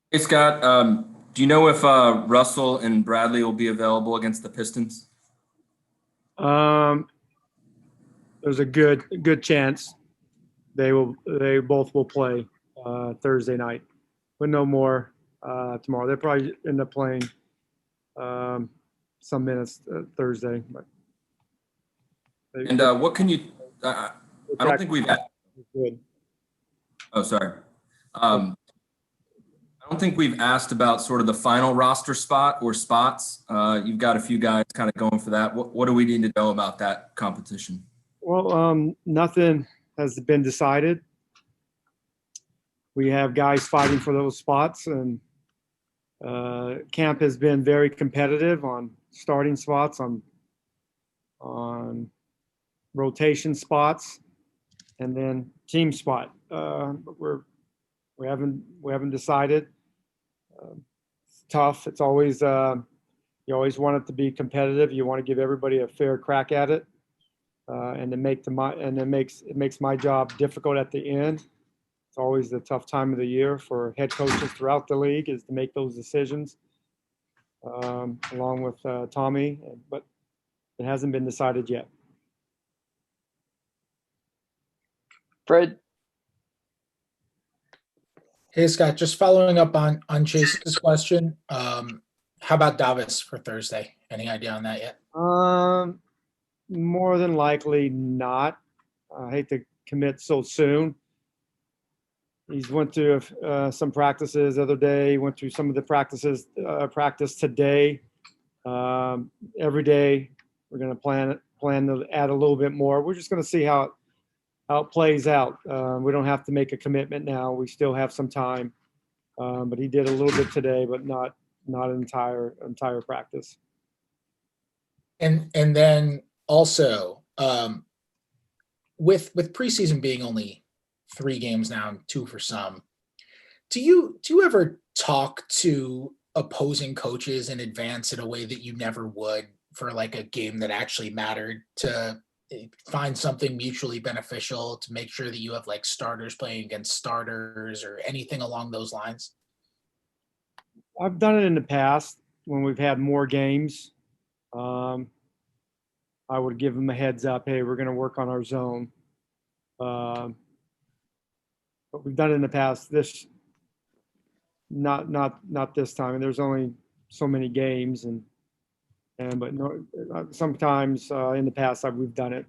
Hey Scott, do you know if Russell and Bradley will be available against the Pistons? Um, there's a good chance they both will play Thursday night, but no more tomorrow. They probably end up playing um, some minutes Thursday, but And they what can you? I don't think practice we've. good. Oh, sorry. Um, I don't think we've asked about sort of the final roster spot or spots. You've got a few guys kind of going for that. What do we need to know about that competition? Well, nothing has been decided. We have guys fighting for those spots, and camp has been very competitive on starting spots, on rotation spots, and then team spot. But we haven't decided. It's tough. It's always you always want it to be competitive. You want to give everybody a fair crack at it, and to make and it makes my job difficult at the end. It's always the tough time of the year for head coaches throughout the league is to make those decisions, along with Tommy. But it hasn't been decided yet. Fred, Hey Scott, just following up on Chase's question. How about Davis for Thursday? Any idea on that yet? More than likely not. I hate to commit so soon. He's went through some practices the other day. He went through some of the practice today. Every day we're going to plan to add a little bit more. We're just going to see how it plays out. We don't have to make a commitment now. We still have some time. But he did a little bit today, but not an entire practice. And then also with preseason being only 3 games now and 2 for some, do you ever talk to opposing coaches in advance in a way that you never would for like a game that actually mattered, to find something mutually beneficial, to make sure that you have like starters playing against starters or anything along those lines? I've done it in the past when we've had more games. I would give them a heads up. Hey, we're going to work on our zone. But we've done it in the past. Not this time. And there's only so many games, but no, sometimes in the past we've done it.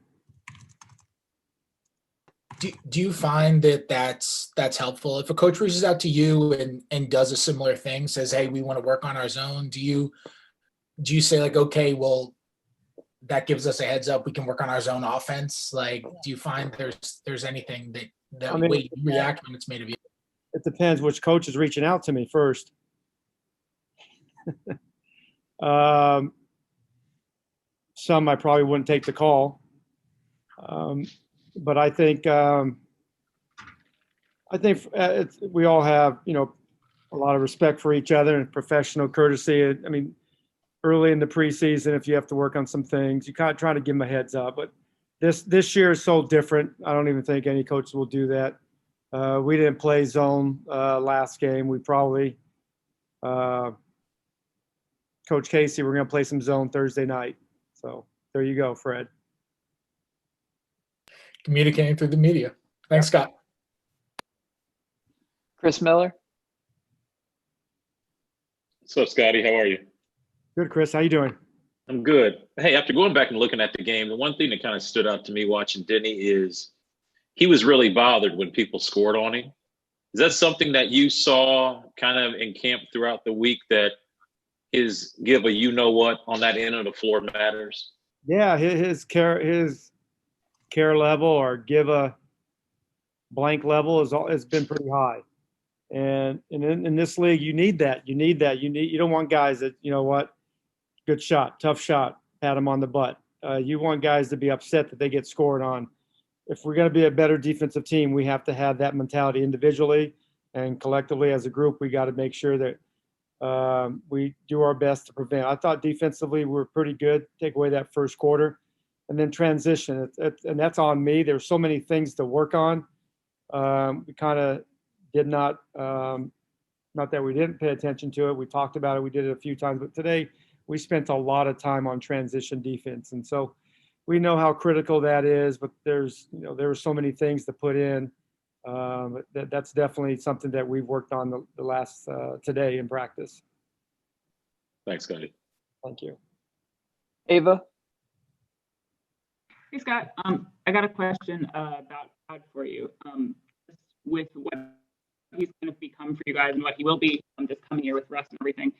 Do you find that that's helpful? If a coach reaches out to you and does a similar thing, says, "Hey, we want to work on our zone," do you say like, "Okay, well, that gives us a heads up. We can work on our zone offense"? Like, do you find there's anything that way you react when it's made of you? It depends which coach is reaching out to me first. Some I probably wouldn't take the call. But I think we all have, a lot of respect for each other and professional courtesy. I mean, early in the preseason, if you have to work on some things, you kind of try to give them a heads up. But this year is so different. I don't even think any coaches will do that. We didn't play zone last game. We probably, Coach Casey, we're going to play some zone Thursday night. So there you go, Fred. Communicating through the media. Thanks, Scott. Chris Miller. So, Scotty, how are you? Good, Chris. How you doing? I'm good. Hey, after going back and looking at the game, the one thing that kind of stood out to me watching Denny is he was really bothered when people scored on him. Is that something that you saw kind of in camp throughout the week, that his give a you-know-what on that end of the floor matters? Yeah, his care level or give a blank level has been pretty high. And in this league, you need that. You don't want guys that, you know what, good shot, tough shot, pat them on the butt. You want guys to be upset that they get scored on. If we're going to be a better defensive team, we have to have that mentality individually and collectively as a group. We got to make sure that we do our best to prevent. I thought defensively we were pretty good. Take away that first quarter, and then transition. And that's on me. There's so many things to work on. We kind of did not Not that we didn't pay attention to it. We talked about it. We did it a few times, but today we spent a lot of time on transition defense. And so we know how critical that is, but there were so many things to put in. But that's definitely something that we've worked on the last today in practice. Thanks, Scotty. Thank you. Ava? Hey, Scott. I got a question about Todd for you. With what he's going to become for you guys and what he will be this coming year with Russ and everything.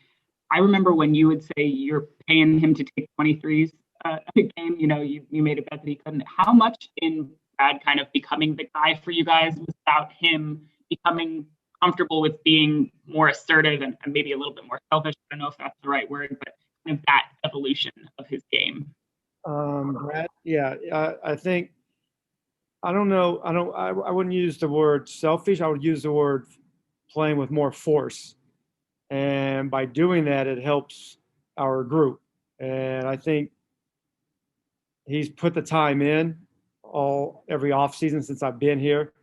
I remember when you would say you're paying him to take 23s a game, you made a bet that he couldn't. How much in Brad kind of becoming the guy for you guys was about him becoming comfortable with being more assertive and maybe a little bit more selfish? I don't know if that's the right word, but kind of that evolution of his game. Brad, yeah, I think, I don't know, I wouldn't use the word selfish. I would use the word playing with more force. And by doing that, it helps our group. And I think he's put the time in every off season since I've been here.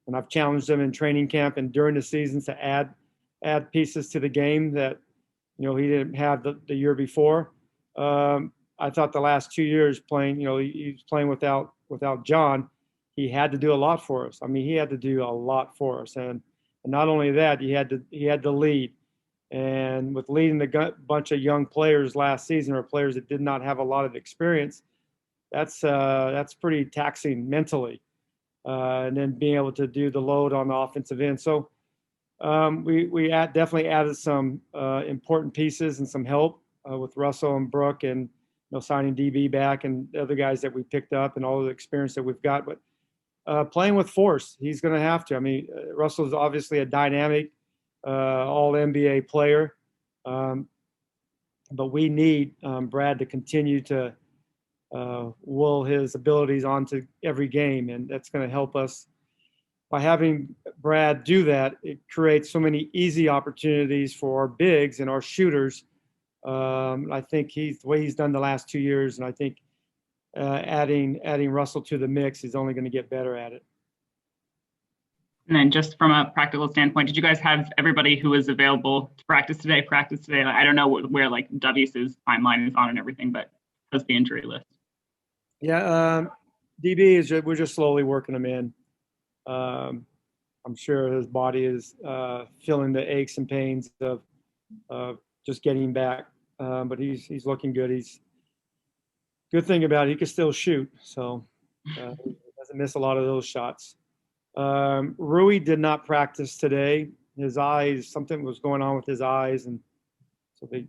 And I've challenged him in training camp and during the seasons to add pieces to the game that, he didn't have the year before. I thought the last 2 years playing, he was playing without John. He had to do a lot for us. I mean, he had to do a lot for us. And not only that, he had to lead. And with leading the bunch of young players last season, or players that did not have a lot of experience, that's pretty taxing mentally. And then being able to do the load on the offensive end. So we definitely added some important pieces and some help with Russell and Brooke, and signing DB back and the other guys that we picked up and all the experience that we've got. But playing with force, he's going to have to. I mean, Russell's obviously a dynamic all-NBA player, but we need Brad to continue to will his abilities onto every game, and that's going to help us. By having Brad do that, it creates so many easy opportunities for our bigs and our shooters. I think the way he's done the last 2 years, and I think adding Russell to the mix, he's only going to get better at it. And then just from a practical standpoint, did you guys have everybody who was available to practice today? I don't know where like Davis's timeline is on and everything, but how's the injury list? Yeah, DB we're just slowly working him in. I'm sure his body is feeling the aches and pains of just getting back, but he's looking good. Good thing about it, he can still shoot, so he doesn't miss a lot of those shots. Rui did not practice today. His eyes, something was going on with his eyes, and so they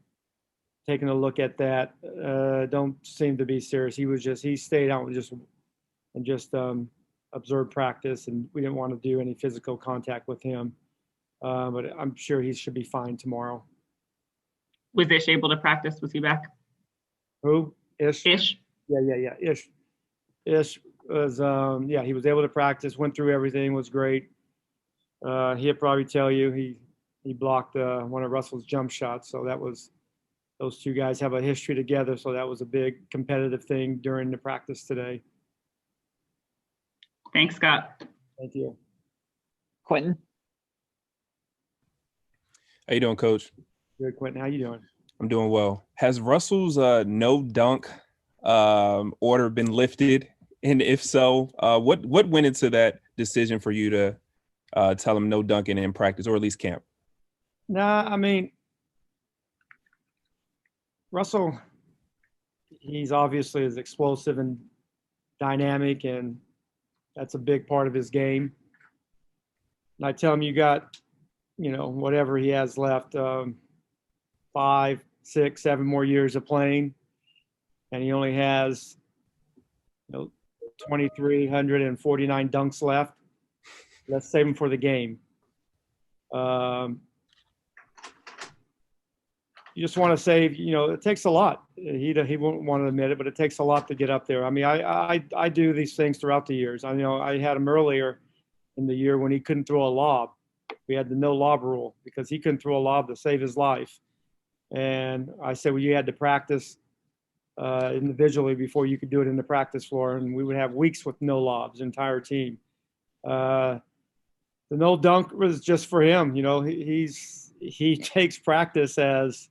taking a look at that. Don't seem to be serious. He stayed out and just observed practice, and we didn't want to do any physical contact with him. But I'm sure he should be fine tomorrow. Was Ish able to practice? Was he back? Who? Ish? Ish? Yeah. Ish was, he was able to practice, went through everything, was great. He'll probably tell you he blocked one of Russell's jump shots. So those two guys have a history together. So that was a big competitive thing during the practice today. Thanks, Scott. Thank you. Quentin? How you doing, Coach? Good, Quentin. How you doing? I'm doing well. Has Russell's no dunk order been lifted? And if so, what went into that decision for you to tell him no dunking in practice, or at least camp? Nah, I mean, Russell, he's obviously as explosive and dynamic, and that's a big part of his game. And I tell him, you got, whatever he has left, 5, 6, 7 more years of playing, and he only has, 2,349 dunks left. Let's save him for the game. You just want to save, it takes a lot. He won't want to admit it, but it takes a lot to get up there. I mean, I do these things throughout the years. I had him earlier in the year when he couldn't throw a lob. We had the no lob rule because he couldn't throw a lob to save his life. And I said, well, you had to practice individually before you could do it in the practice floor. And we would have weeks with no lobs, entire team. The no dunk was just for him. He's he takes practice as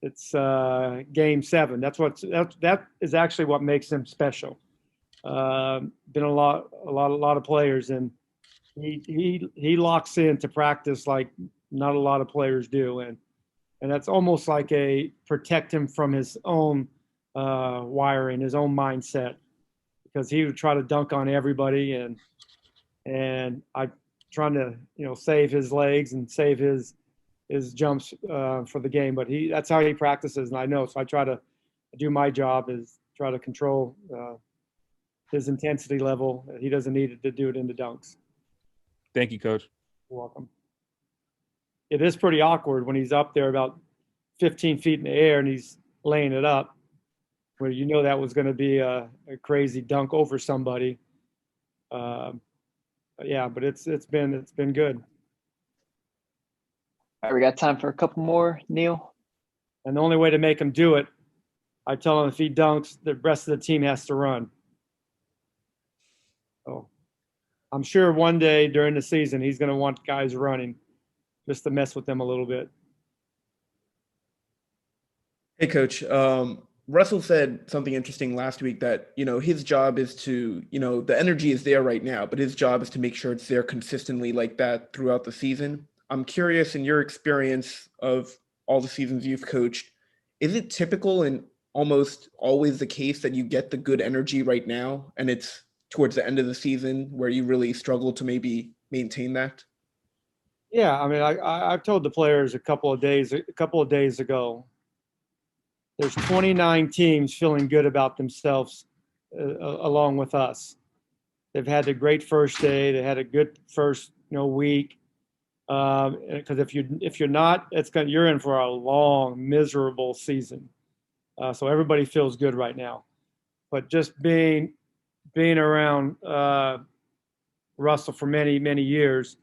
it's game 7. That is actually what makes him special. Been a lot of players, and he locks into practice like not a lot of players do, and that's almost like a protect him from his own wiring, his own mindset, because he would try to dunk on everybody, and I trying to save his legs and save his jumps for the game, but that's how he practices, and I know, so I try to do my job is try to control his intensity level. He doesn't need to do it in the dunks. Thank you, Coach. You're welcome. It is pretty awkward when he's up there about 15 feet in the air and he's laying it up, where that was going to be a crazy dunk over somebody. Yeah, but it's been good. All right, we got time for a couple more. Neil? And the only way to make him do it, I tell him if he dunks, the rest of the team has to run. So I'm sure one day during the season he's going to want guys running just to mess with them a little bit. Hey, Coach. Russell said something interesting last week that, his job is to, the energy is there right now, but his job is to make sure it's there consistently like that throughout the season. I'm curious, in your experience of all the seasons you've coached, is it typical and almost always the case that you get the good energy right now and it's towards the end of the season where you really struggle to maybe maintain that? Yeah, I mean, I've told the players a couple of days ago, there's 29 teams feeling good about themselves along with us. They've had a great first day. They had a good first week. Because if you're not, you're in for a long, miserable season. So everybody feels good right now. But just being around Russell for many, many years,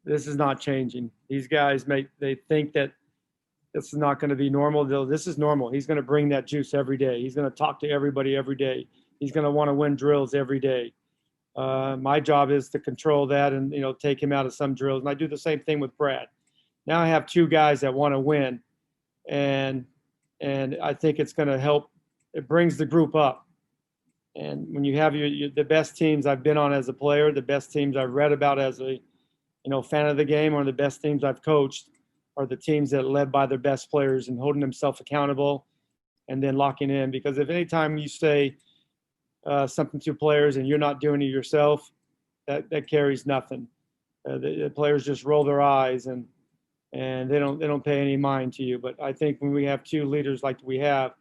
this is not changing. These guys they think that this is not going to be normal. This is normal. He's going to bring that juice every day. He's going to talk to everybody every day. He's going to want to win drills every day. My job is to control that and take him out of some drills. And I do the same thing with Brad. Now I have 2 guys that want to win, and I think it's going to help. It brings the group up. And when you have the best teams I've been on as a player, the best teams I've read about as a fan of the game, or the best teams I've coached, are the teams that are led by their best players and holding themselves accountable, and then locking in. Because if any time you say something to players and you're not doing it yourself, that carries nothing. The players just roll their eyes and they don't pay any mind to you. But I think when we have 2 leaders like we have,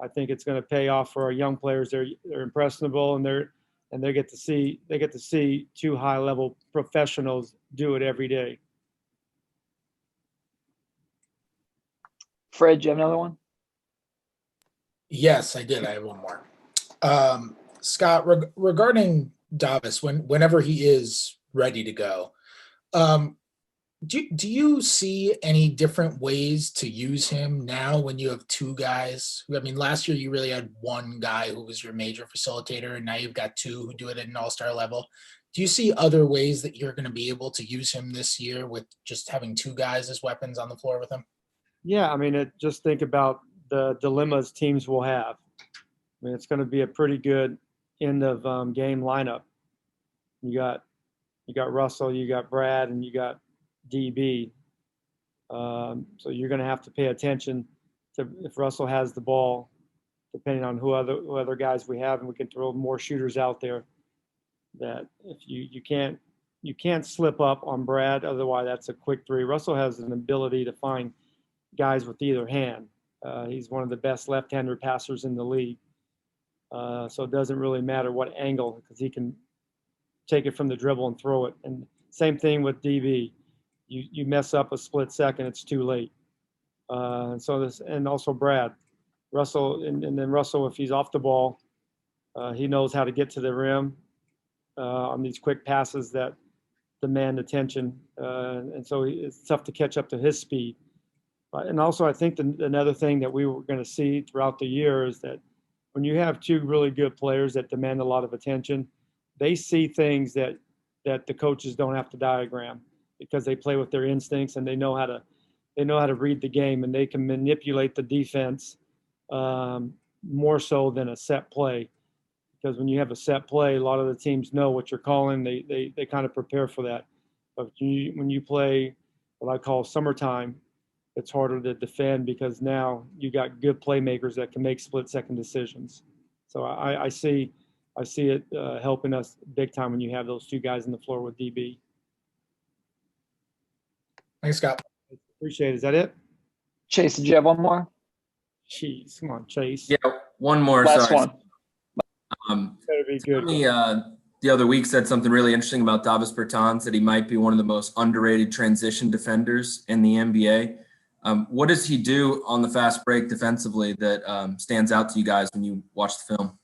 I think it's going to pay off for our young players. They're impressionable, and they get to see 2 high-level professionals do it every day. Fred, do you have another one? Yes, I did. I have one more. Scott, regarding Davis, whenever he is ready to go, do you see any different ways to use him now when you have 2 guys? I mean, last year you really had 1 guy who was your major facilitator, and now you've got 2 who do it at an all-star level. Do you see other ways that you're going to be able to use him this year with just having 2 guys as weapons on the floor with him? Yeah, I mean, just think about the dilemmas teams will have. I mean, it's going to be a pretty good end of game lineup. You got Russell, you got Brad, and you got DB. So you're going to have to pay attention to if Russell has the ball, depending on who other guys we have, and we can throw more shooters out there. That if you can't slip up on Brad, otherwise that's a quick 3. Russell has an ability to find guys with either hand. He's one of the best left-hander passers in the league. So it doesn't really matter what angle, because he can take it from the dribble and throw it. And same thing with DB. You mess up a split second, it's too late. And also Brad, Russell, and then Russell, if he's off the ball, he knows how to get to the rim on these quick passes that demand attention. And so it's tough to catch up to his speed. And also, I think another thing that we were going to see throughout the year is that when you have 2 really good players that demand a lot of attention, they see things that the coaches don't have to diagram. because they play with their instincts and they know how to read the game, and they can manipulate the defense more so than a set play. Because when you have a set play, a lot of the teams know what you're calling. They kind of prepare for that. But when you play what I call summertime, it's harder to defend because now you got good playmakers that can make split-second decisions. So I see it helping us big time when you have those two guys on the floor with DB. Thanks, Scott. Appreciate it. Is that it? Chase, did you have one more? Jeez, come on, Chase. Yeah, one more. Last Sorry. one. Gotta be good. Tommy, the other week said something really interesting about Davis Bertans, that he might be one of the most underrated transition defenders in the NBA. What does he do on the fast break defensively that stands out to you guys when you watch the film?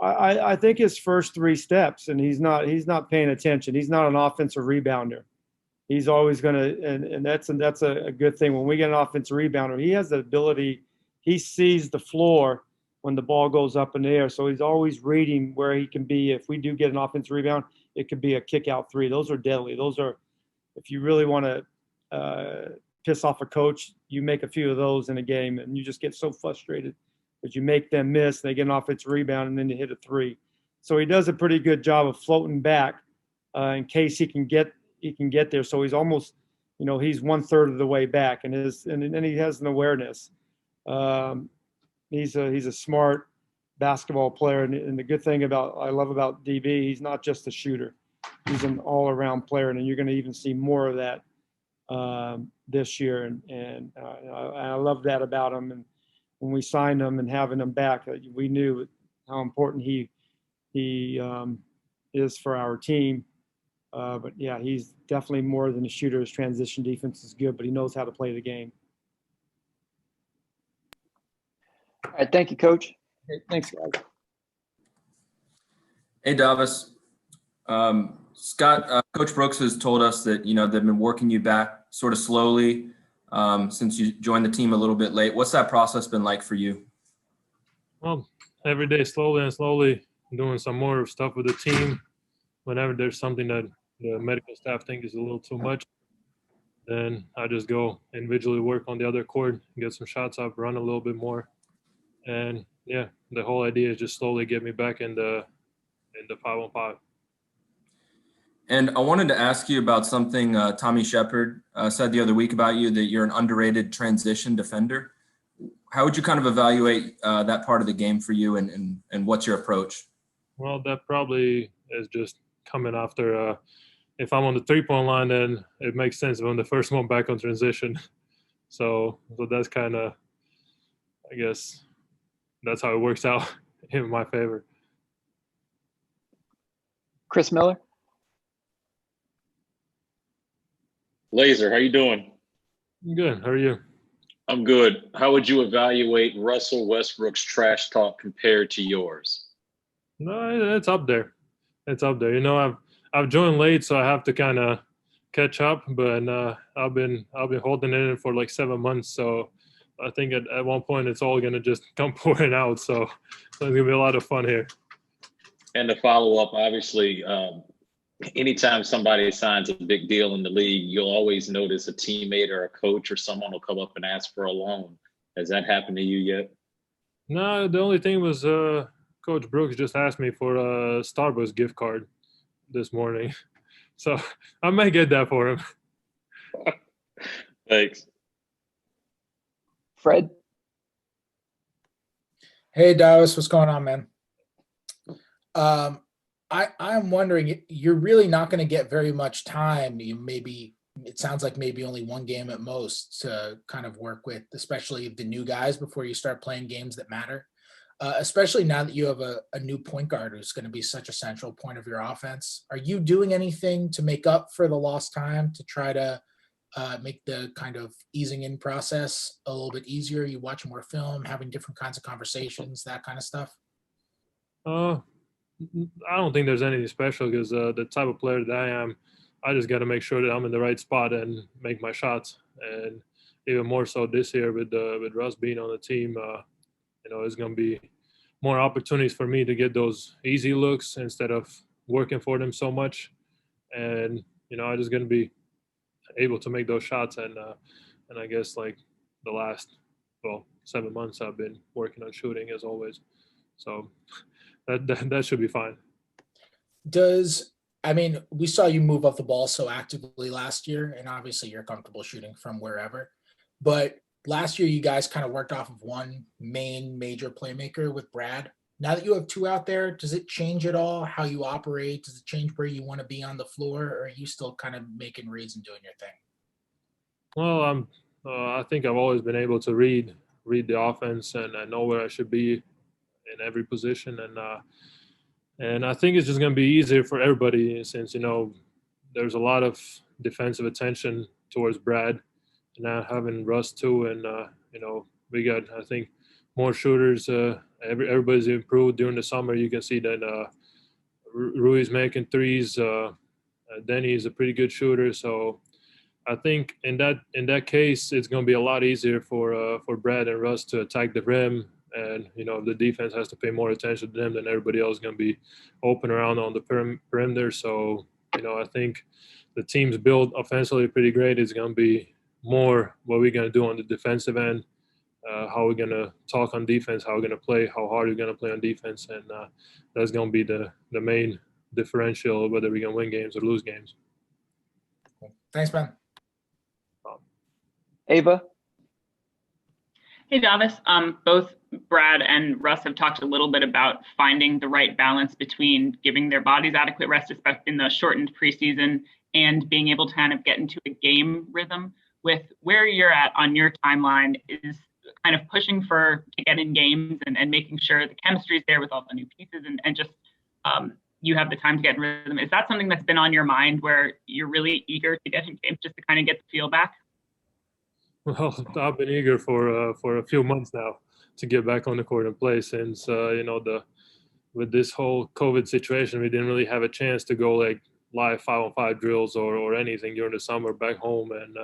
I think his first three steps, and he's not paying attention. He's not an offensive rebounder. He's always going to, and that's a good thing. When we get an offensive rebounder, he has the ability, he sees the floor when the ball goes up in the air. So he's always reading where he can be. If we do get an offensive rebound, it could be a kick out three. Those are deadly. Those are, if you really want to piss off a coach, you make a few of those in a game and you just get so frustrated because you make them miss, they get an offensive rebound, and then you hit a three. So he does a pretty good job of floating back in case he can get there. So he's almost, he's 1/3 of the way back, and then he has an awareness. He's a smart basketball player, and the good thing I love about DB, he's not just a shooter. He's an all-around player, and you're going to even see more of that this year. And I love that about him. And when we signed him and having him back, we knew how important he is for our team. But yeah, he's definitely more than a shooter. His transition defense is good, but he knows how to play the game. All right, thank you, Coach. Okay, thanks, guys. Hey, Davis. Scott, Coach Brooks has told us that, they've been working you back sort of slowly since you joined the team a little bit late. What's that process been like for you? Well, every day, slowly doing some more stuff with the team. Whenever there's something that the medical staff think is a little too much, then I just go individually work on the other court, get some shots up, run a little bit more. And yeah, the whole idea is just slowly get me back in the 5-on-5. And I wanted to ask you about something Tommy Shepard said the other week about you, that you're an underrated transition defender. How would you kind of evaluate that part of the game for you, and what's your approach? Well, that probably is just coming after if I'm on the 3-point line, then it makes sense if I'm the first one back on transition. So that's kind of, I guess, that's how it works out in my favor. Chris Miller. Laser, how you doing? Good. How are you? I'm good. How would you evaluate Russell Westbrook's trash talk compared to yours? No, it's up there. It's up there. I've joined late, so I have to kind of catch up. But I've been holding it in for like 7 months, so I think at one point it's all gonna just come pouring out. So it's gonna be a lot of fun here. And to follow up, obviously, anytime somebody signs a big deal in the league, you'll always notice a teammate or a coach or someone will come up and ask for a loan. Has that happened to you yet? No, the only thing was Coach Brooks just asked me for a Starbucks gift card this morning. So I might get that for him. Thanks. Fred. Hey, Davis, what's going on, man? I'm wondering, you're really not going to get very much time. It sounds like maybe only one game at most to kind of work with, especially the new guys before you start playing games that matter. Especially now that you have a new point guard who's going to be such a central point of your offense. Are you doing anything to make up for the lost time to try to make the kind of easing in process a little bit easier? You watching more film, having different kinds of conversations, that kind of stuff? I don't think there's anything special because the type of player that I am, I just got to make sure that I'm in the right spot and make my shots. And even more so this year with Russ being on the team, there's going to be more opportunities for me to get those easy looks instead of working for them so much. And, I'm just going to be able to make those shots. And I guess like the last 7 months I've been working on shooting as always. So that should be fine. We saw you move up the ball so actively last year, and obviously you're comfortable shooting from wherever. But last year, you guys kind of worked off of one main major playmaker with Brad. Now that you have two out there, does it change at all how you operate? Does it change where you want to be on the floor, or are you still kind of making reads and doing your thing? Well, I think I've always been able to read the offense, and I know where I should be in every position. And I think it's just going to be easier for everybody since, there's a lot of defensive attention towards Brad, now having Russ too. And, we got, I think, more shooters. Everybody's improved during the summer. You can see that Rui's making threes. Denny is a pretty good shooter. So I think in that case, it's going to be a lot easier for Brad and Russ to attack the rim. And, if the defense has to pay more attention to them, then everybody else is going to be open around on the perimeter. So, I think the team's built offensively pretty great. It's going to be more what we're going to do on the defensive end, how we're going to talk on defense, how we're going to play, how hard we're going to play on defense. And that's going to be the main differential, whether we're going to win games or lose games. Thanks, man. Ava? Hey, Davis. Both Brad and Russ have talked a little bit about finding the right balance between giving their bodies adequate rest, especially in the shortened preseason, and being able to kind of get into a game rhythm. With where you're at on your timeline is kind of pushing to get in games and making sure the chemistry is there with all the new pieces and just you have the time to get in rhythm. Is that something that's been on your mind where you're really eager to get in games just to kind of get the feel back? Well, I've been eager for a few months now to get back on the court and play since, with this whole COVID situation, we didn't really have a chance to go like live 5-on-5 drills or anything during the summer back home. And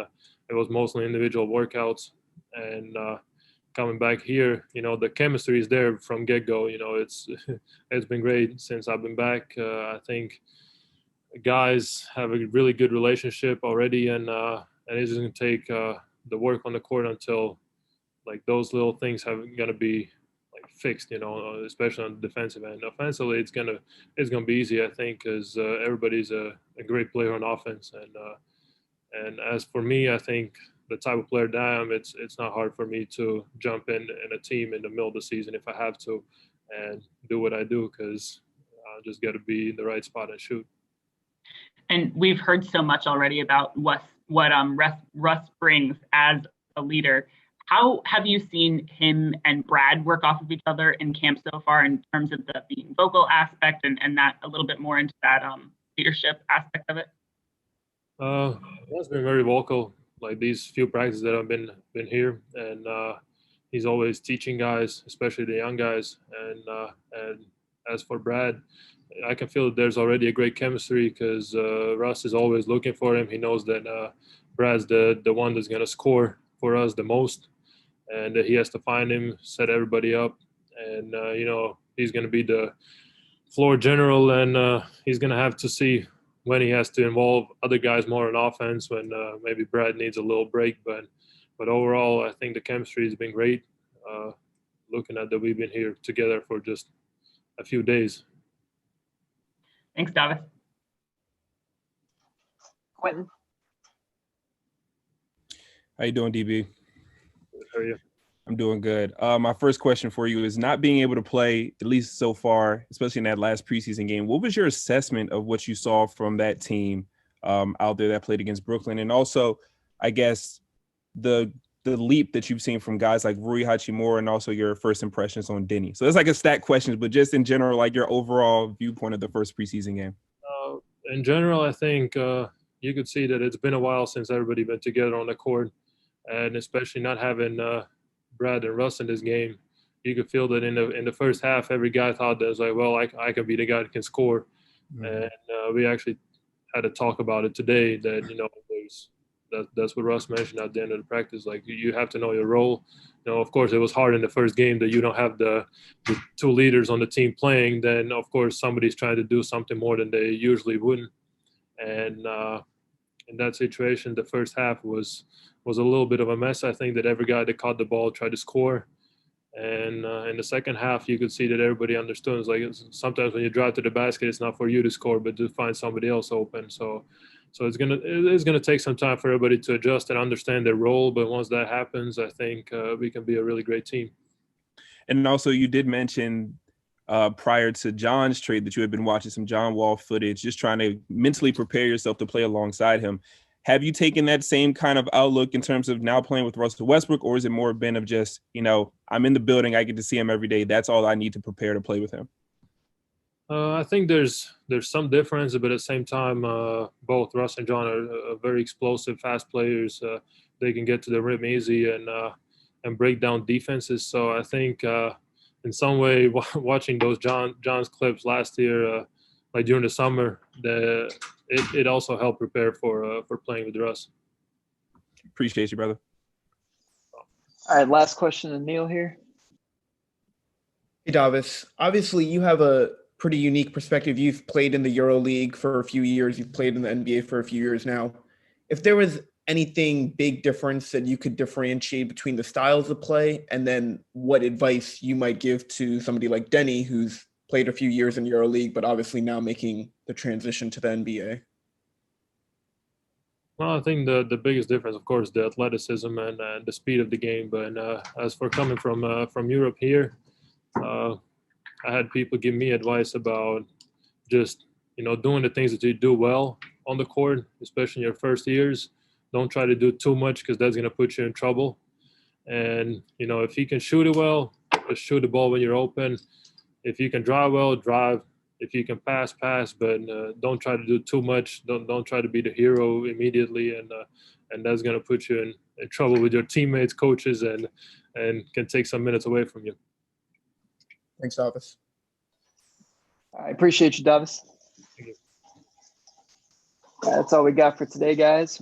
it was mostly individual workouts. And coming back here, the chemistry is there from get-go. It's been great since I've been back. I think guys have a really good relationship already, and it's just going to take the work on the court until like those little things have gonna be like fixed, especially on the defensive end. Offensively, it's gonna be easy, I think, because everybody's a great player on offense. And as for me, I think the type of player that I am, it's not hard for me to jump in a team in the middle of the season if I have to, and do what I do because I just got to be in the right spot and shoot. And we've heard so much already about what Russ brings as a leader. How have you seen him and Brad work off of each other in camp so far in terms of the being vocal aspect and that a little bit more into that leadership aspect of it? He's been very vocal, like these few practices that I've been here, and he's always teaching guys, especially the young guys. And as for Brad, I can feel that there's already a great chemistry because Russ is always looking for him. He knows that Brad's the one that's going to score for us the most, and he has to find him, set everybody up, and he's going to be the floor general, and he's going to have to see when he has to involve other guys more in offense when maybe Brad needs a little break. But overall, I think the chemistry has been great. Looking at that, we've been here together for just a few days. Thanks, Davis. Quentin? How you doing, DB? How are you? I'm doing good. My first question for you is not being able to play, at least so far, especially in that last preseason game. What was your assessment of what you saw from that team out there that played against Brooklyn? And also, I guess, the leap that you've seen from guys like Rui Hachimura and also your first impressions on Denny. So it's like a stack questions, but just in general, like your overall viewpoint of the first preseason game. In general, I think you could see that it's been a while since everybody been together on the court, and especially not having Brad and Russ in this game, you could feel that in the first half, every guy thought that was like, well, I can be the guy that can score. Mm-hmm. And we actually had a talk about it today that, that's what Russ mentioned at the end of the practice. Like, you have to know your role. Of course, it was hard in the first game that you don't have the two leaders on the team playing. Then, of course, somebody's trying to do something more than they usually wouldn't. And, in that situation, the first half was a little bit of a mess. I think that every guy that caught the ball tried to score. And in the second half, you could see that everybody understood. It's like sometimes when you drive to the basket, it's not for you to score, but to find somebody else open. So it's gonna take some time for everybody to adjust and understand their role. But once that happens, I think we can be a really great team. And also, you did mention prior to John's trade that you had been watching some John Wall footage, just trying to mentally prepare yourself to play alongside him. Have you taken that same kind of outlook in terms of now playing with Russell Westbrook, or is it more been of just, I'm in the building, I get to see him every day, that's all I need to prepare to play with him? I think there's some difference, but at the same time, both Russ and John are very explosive, fast players. They can get to the rim easy and break down defenses. So I think in some way, watching those John's clips last year, like during the summer, it also helped prepare for playing with Russ. Appreciate you, brother. All right, last question to Neil here. Hey, Davis. Obviously, you have a pretty unique perspective. You've played in the EuroLeague for a few years. You've played in the NBA for a few years now. If there was anything big difference that you could differentiate between the styles of play, and then what advice you might give to somebody like Denny, who's played a few years in EuroLeague, but obviously now making the transition to the NBA? Well, I think the biggest difference, of course, the athleticism and the speed of the game. But as for coming from Europe here, I had people give me advice about just doing the things that you do well on the court, especially in your first years. Don't try to do too much because that's going to put you in trouble. And if you can shoot it well, just shoot the ball when you're open. If you can drive well, drive. If you can pass, but don't try to do too much. Don't try to be the hero immediately, and that's going to put you in trouble with your teammates, coaches, and can take some minutes away from you. Thanks, Davis. I appreciate you, Davis. Thank you. That's all we got for today, guys.